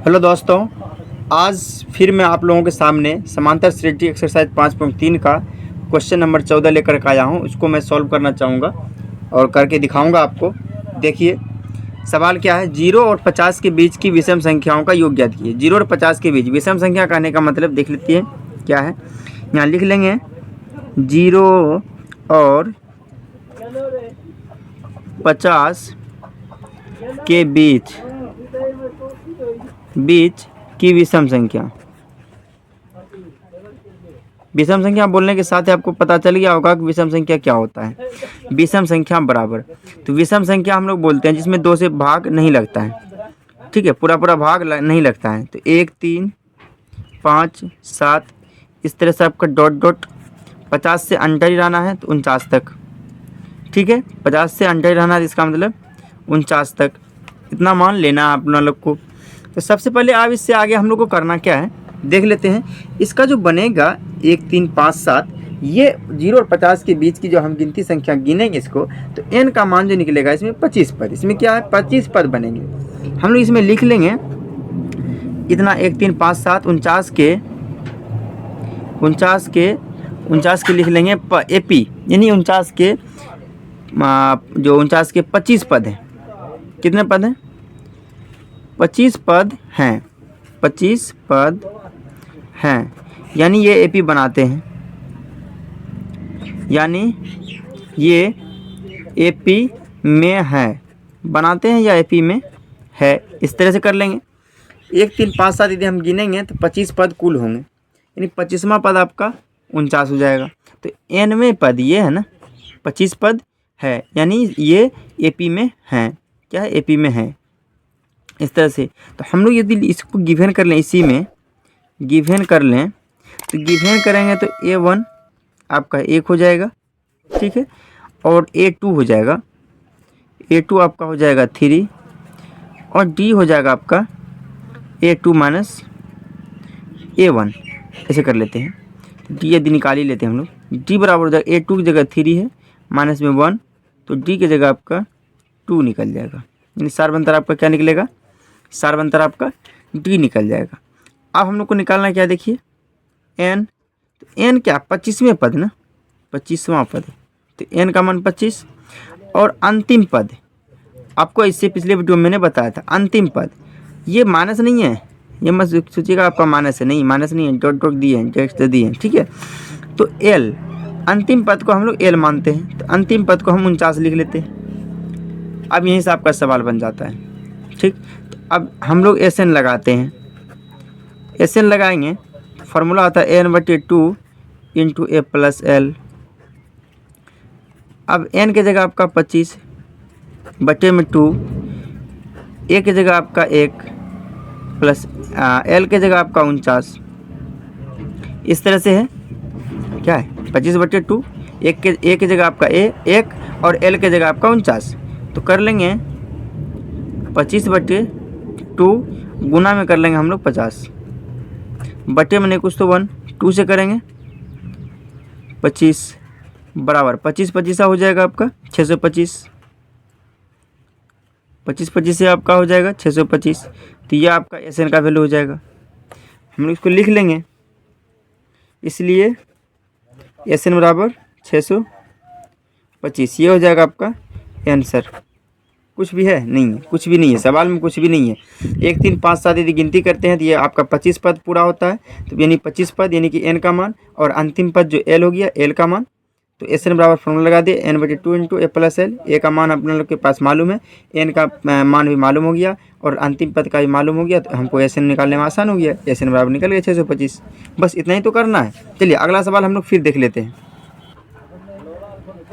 Hello दोस्तों, आज फिर मैं आप लोगों के सामने समांतर श्रेणी एक्सरसाइज 5.3 का क्वेश्चन नंबर 14 लेकर के आया हूँ। उसको मैं सॉल्व करना चाहूँगा और करके दिखाऊंगा आपको। देखिए सवाल क्या है, 0 और 50 के बीच की विषम संख्याओं का योग ज्ञात कीजिए। 0 और 50 के बीच विषम संख्या कहने का मतलब देख लेते हैं क्या है। यहाँ लिख लेंगे 0 और 50 के बीच की विषम संख्या। विषम संख्या बोलने के साथ ही आपको पता चल गया होगा कि विषम संख्या क्या होता है। विषम संख्या बराबर, तो विषम संख्या हम लोग बोलते हैं जिसमें 2 से भाग नहीं लगता है। ठीक है, पूरा भाग नहीं लगता है। तो 1, 3, 5, 7 इस तरह से आपका डॉट डॉट 50 से अंडर ही रहना है तो 49 तक। ठीक है, 50 से अंडर ही रहना है, इसका मतलब 49 तक इतना मान लेना आप लोग को। तो सबसे पहले आप इससे आगे हम लोग को करना क्या है देख लेते हैं। इसका जो बनेगा 1, 3, 5, 7 ये 0 और 50 के बीच की जो हम गिनती संख्या गिनेंगे इसको, तो n का मान जो निकलेगा इसमें 25 पद। इसमें क्या है 25 पद बनेंगे। हम लोग इसमें लिख लेंगे इतना 1, 3, 5, 7 49 के लिख लेंगे एपी, यानी 49 के जो 49 के 25 पद हैं। कितने पद हैं? 25 पद हैं। 25 पद हैं, यानी ये एपी बनाते हैं, यानी ये एपी में है। बनाते हैं या एपी में है, इस तरह से कर लेंगे। 1, 3, 5, 7 यदि हम गिनेंगे तो 25 पद कुल होंगे, यानी 25वां पद आपका 49 हो जाएगा। तो nवें पद ये है ना, 25 पद है, यानी ये एपी में है। क्या है? एपी में है। इस तरह से तो हम लोग यदि इसको गिवन कर लें, इसी में गिवन कर लें, तो गिवन करेंगे तो A1 आपका 1 हो जाएगा। ठीक है, और A2 हो जाएगा, A2 आपका हो जाएगा 3, और D हो जाएगा आपका A2 माइनस A1। ऐसे कर लेते हैं, D यदि निकाल ही लेते हैं हम लोग। D बराबर हो जाएगा A2 की जगह 3 है, माइनस में 1, तो D की जगह आपका 2 निकल जाएगा। यानी सार्वंतर आपका क्या निकलेगा? सार्वंतर आपका D निकल जाएगा। अब हम लोग को निकालना क्या, देखिए n, तो n क्या 25वें पद ना, 25वां पद, तो n का मान 25। और अंतिम पद आपको इससे पिछले वीडियो में मैंने बताया था, अंतिम पद ये माइनस नहीं है, ये मत सोचिएगा आपका माइनस है, नहीं माइनस नहीं है, डॉट डॉट दिए हैं, टेक्स्ट दिए हैं। ठीक है, तो l अंतिम पद को हम लोग l मानते हैं, तो अंतिम पद को हम 49 लिख लेते हैं। अब यहीं से आपका सवाल बन जाता है। ठीक, तो अब हम लोग SN लगाते हैं। SN लगाएंगे तो फार्मूला आता है n/2 into A plus L। अब n की जगह आपका 25 बटे में 2, A की जगह आपका 1 प्लस L की जगह आपका 49। इस तरह से है, क्या है 25/2, A की जगह आपका 1 और L की जगह आपका 49। तो कर लेंगे 25/2 गुना में कर लेंगे हम लोग 50, बटे में नहीं कुछ तो 1, 2 से करेंगे 25 बराबर 25 हो जाएगा आपका 625। 25 से आपका हो जाएगा 625। तो ये आपका SN का वैल्यू हो जाएगा। हम लोग इसको लिख लेंगे, इसलिए SN बराबर 625। ये हो जाएगा आपका आंसर। कुछ भी है? नहीं है, कुछ भी नहीं है, सवाल में कुछ भी नहीं है। 1, 3, 5, 7 यदि गिनती करते हैं तो ये आपका 25 पद पूरा होता है। तो यानी 25 पद यानी कि n का मान, और अंतिम पद जो l हो गया l का मान। तो SN बराबर फॉर्मूला लगा दिए n/2 into A plus L। A का मान अपने लोग के पास मालूम है, n का मान भी मालूम हो गया और अंतिम पद का भी मालूम हो गया, तो हमको SN निकालने में आसान हो गया। SN बराबर निकल गया 625। बस इतना ही तो करना है। चलिए अगला सवाल हम लोग फिर देख लेते हैं।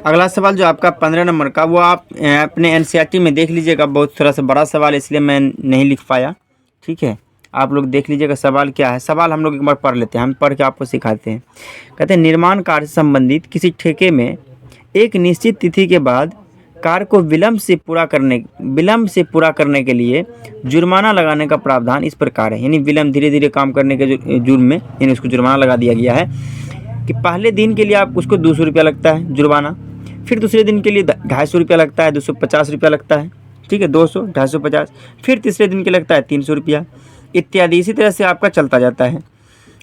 अगला सवाल जो आपका 15 नंबर का, वो आप अपने NCERT में देख लीजिएगा। बहुत थोड़ा सा बड़ा सवाल इसलिए मैं नहीं लिख पाया। ठीक है, आप लोग देख लीजिएगा सवाल क्या है। सवाल हम लोग एक बार पढ़ लेते हैं, हम पढ़ के आपको सिखाते हैं। कहते हैं निर्माण कार्य से संबंधित किसी ठेके में एक निश्चित तिथि के बाद कार्य को विलम्ब से पूरा करने के लिए जुर्माना लगाने का प्रावधान इस प्रकार है। यानी विलम्ब, धीरे धीरे काम करने के जुर्म में यानी उसको जुर्माना लगा दिया गया है कि पहले दिन के लिए आप उसको 200 रुपया लगता है जुर्माना, फिर दूसरे दिन के लिए 250 रुपया लगता है, 250 रुपया लगता है। ठीक है, 200, 250, फिर तीसरे दिन के लगता है 300 रुपया, इत्यादि। इसी तरह से आपका चलता जाता है।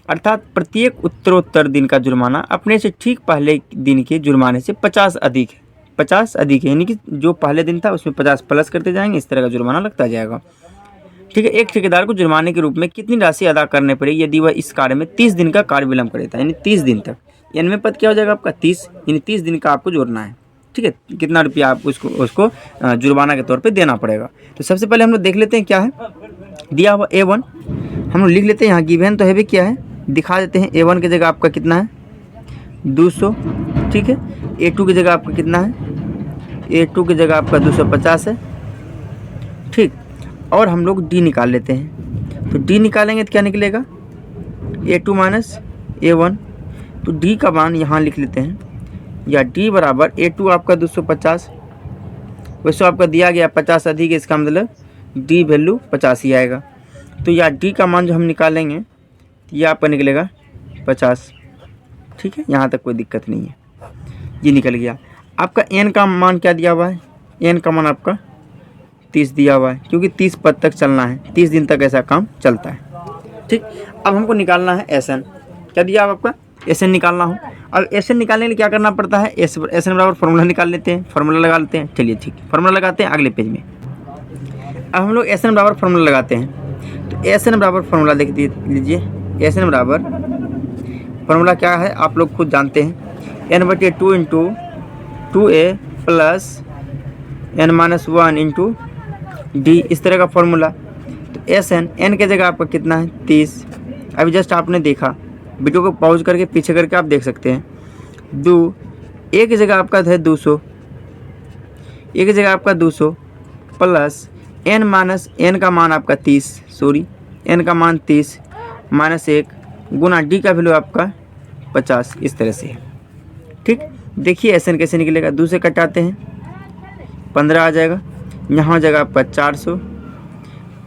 अर्थात प्रत्येक उत्तरोत्तर दिन का जुर्माना अपने से ठीक पहले दिन के जुर्माने से 50 अधिक है, 50 अधिक है, यानी कि जो पहले दिन था उसमें 50 प्लस करते जाएंगे, इस तरह का जुर्माना लगता जाएगा। ठीक है। एक ठेकेदार को जुर्माने के रूप में कितनी राशि अदा करने पड़ेगी यदि वह इस कार्य में 30 दिन का कार्य विलंब करता है, यानी 30 दिन तक। n पद क्या हो जाएगा आपका 30, यानी 30 दिन का आपको जोड़ना है। ठीक है। कितना रुपया आप उसको जुर्माना के तौर पे देना पड़ेगा। तो सबसे पहले हम लोग देख लेते हैं क्या है दिया हुआ A1, हम लोग लिख लेते हैं। यहाँ गिवन तो है भी क्या है दिखा देते हैं। A1 की जगह आपका कितना है 200। ठीक है। A2 की जगह आपका कितना है, A2 की जगह आपका 250 है। ठीक। और हम लोग D निकाल लेते हैं। तो D निकालेंगे तो क्या निकलेगा A2 माइनस A1। तो D का मान यहाँ लिख लेते हैं, या D बराबर A2 आपका 250, वैसे आपका दिया गया 50 अधिक है, इसका मतलब D वैल्यू 50 ही आएगा। तो या D का मान जो हम निकालेंगे ये आपका निकलेगा 50। ठीक है। यहाँ तक कोई दिक्कत नहीं है, ये निकल गया। आपका N का मान क्या दिया हुआ है, N का मान आपका 30 दिया हुआ है, क्योंकि 30 पद तक चलना है, 30 दिन तक ऐसा काम चलता है। ठीक। अब हमको निकालना है SN। क्या दिया अब आपका SN निकालना हो। अब SN निकालने के लिए क्या करना पड़ता है, SN बराबर फार्मूला निकाल लेते हैं, फार्मूला लगा लेते हैं। चलिए ठीक है, फार्मूला लगाते हैं अगले पेज में। अब हम लोग SN बराबर फार्मूला लगाते हैं। तो SN बराबर फार्मूला देख लीजिए। SN बराबर फार्मूला क्या है आप लोग खुद जानते हैं, n/2 into 2a plus n-1 into D, इस तरह का फार्मूला। तो SN n के जगह आपका कितना है 30। अभी जस्ट आपने देखा, वीडियो को पॉज करके पीछे करके आप देख सकते हैं। A की जगह आपका है 200, A की जगह आपका 200 प्लस n माइनस n का मान आपका 30, सॉरी n का मान 30 माइनस 1 गुना D का वैल्यू आपका 50, इस तरह से है। ठीक। देखिए SN कैसे निकलेगा, 2 से कटाते हैं 15 आ जाएगा, यहाँ हो जाएगा आपका 400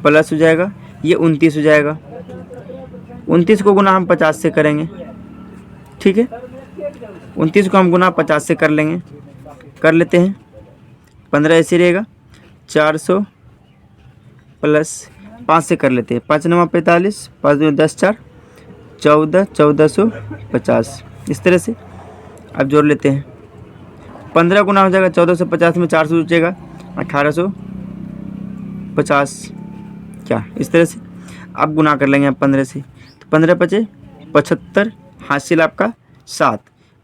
प्लस हो जाएगा ये 29 हो जाएगा। 29 को गुना हम 50 से करेंगे। ठीक है। 29 को हम गुना 50 से कर लेंगे, कर लेते हैं। 15 ऐसे रहेगा, 400 प्लस 5 से कर लेते हैं, 5 9 45, 5 2 10 4 14, 1450, इस तरह से अब जोड़ लेते हैं। 15 गुना हो जाएगा 1450 में 400 जुटेगा 1850, क्या इस तरह से। अब गुना कर लेंगे आप 15 से, तो 15 पचे 75, हासिल आपका 7,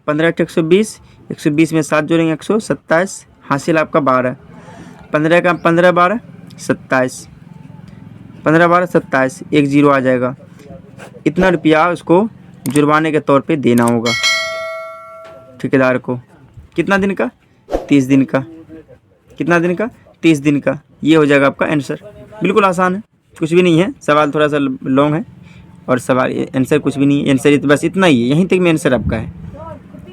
15 120, 120 में 7 जोड़ेंगे 127, हासिल आपका 12, 15 का 15 12 27, 15 12 27, 1 0 आ जाएगा। इतना रुपया उसको जुर्माने के तौर पे देना होगा ठेकेदार को। कितना दिन का 30 दिन का, कितना दिन का 30 दिन का। ये हो जाएगा आपका आंसर। बिल्कुल आसान है, कुछ भी नहीं है। सवाल थोड़ा सा लॉन्ग है और सवाल आंसर कुछ भी नहीं है। आंसर बस इतना ही है, यहीं तक में आंसर आपका है,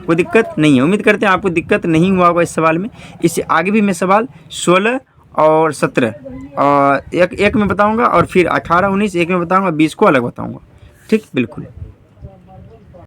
कोई दिक्कत नहीं है। उम्मीद करते हैं आपको दिक्कत नहीं हुआ होगा इस सवाल में। इससे आगे भी मैं सवाल 16 और 17 और एक में बताऊंगा, और फिर 18 19 एक में बताऊंगा, 20 को अलग बताऊंगा। ठीक, बिल्कुल।